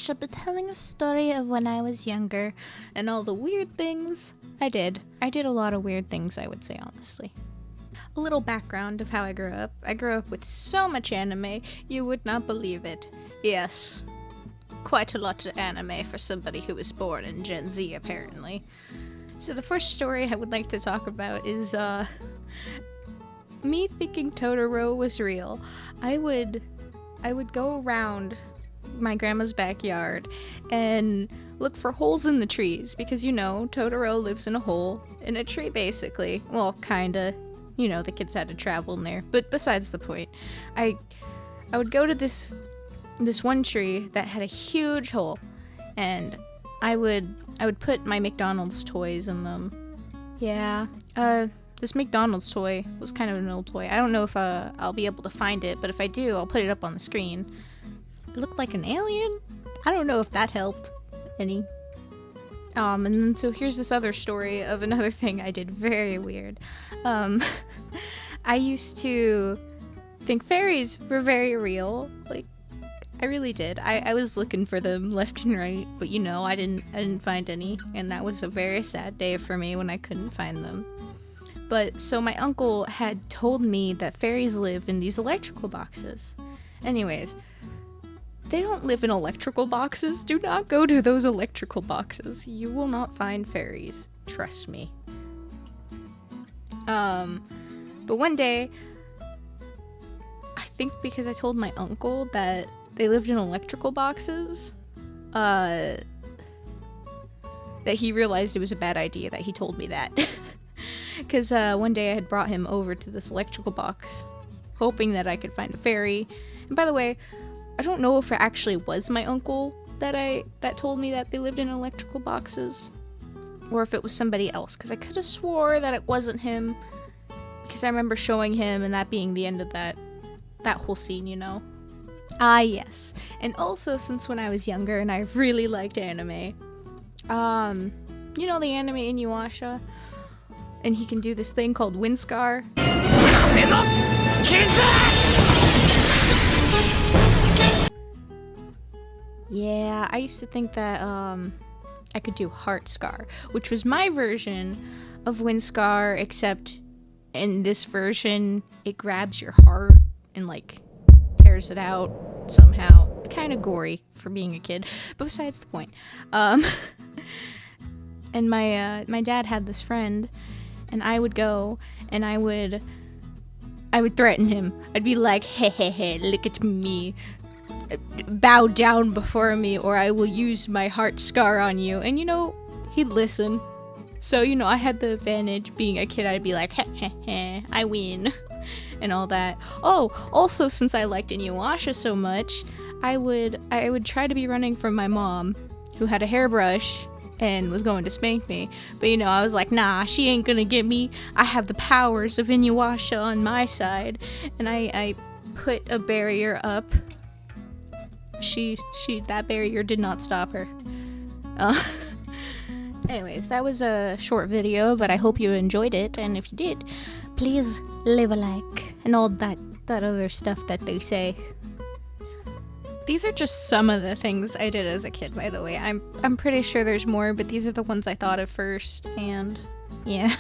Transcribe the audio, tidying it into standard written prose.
shall be telling a story of when I was younger and all the weird things I did. I did a lot of weird things, I would say, honestly. A little background of how I grew up. I grew up with so much anime, you would not believe it. Yes, quite a lot of anime for somebody who was born in Gen Z, apparently. So the first story I would like to talk about is, me thinking Totoro was real. I would go around my grandma's backyard and look for holes in the trees because, you know, Totoro lives in a hole in a tree, basically. Well, kinda. You know, the kids had to travel in there. But besides the point, I would go to this one tree that had a huge hole, and I would put my McDonald's toys in them. Yeah, this McDonald's toy was kind of an old toy. I don't know if I'll be able to find it, but if I do, I'll put it up on the screen. It looked like an alien. I don't know if that helped any. And then, so here's this other story of another thing I did very weird. I used to think fairies were very real. Like, I really did. I was looking for them left and right, but you know, I didn't find any, and that was a very sad day for me when I couldn't find them. But, so my uncle had told me that fairies live in these electrical boxes. Anyways, they don't live in electrical boxes. Do not go to those electrical boxes. You will not find fairies. Trust me. But one day, I think because I told my uncle that they lived in electrical boxes, that he realized it was a bad idea that he told me that. Because one day I had brought him over to this electrical box, hoping that I could find a fairy. And by the way, I don't know if it actually was my uncle that told me that they lived in electrical boxes, or if it was somebody else, because I could have swore that it wasn't him, because I remember showing him and that being the end of that whole scene, you know? Ah, yes. And also, since when I was younger and I really liked anime, you know the anime Inuyasha? And he can do this thing called Windscar. Yeah, I used to think that I could do Heart Scar, which was my version of Windscar, except in this version, it grabs your heart and, like, tears it out somehow. Kind of gory for being a kid, but besides the point. And my dad had this friend, and I would go, and I would threaten him. I'd be like, hey, look at me. Bow down before me, or I will use my heart scar on you. And, you know, he'd listen. So, you know, I had the advantage. Being a kid, I'd be like, I win. And all that. Oh, also, since I liked Inuyasha so much, I would try to be running from my mom, who had a hairbrush and was going to spank me. But, you know, I was like, nah, she ain't gonna get me. I have the powers of Inuyasha on my side. And I put a barrier up. That barrier did not stop her. Anyways, that was a short video, but I hope you enjoyed it, and if you did, please leave a like, and all that other stuff that they say. These are just some of the things I did as a kid, by the way. I'm pretty sure there's more, but these are the ones I thought of first, and yeah.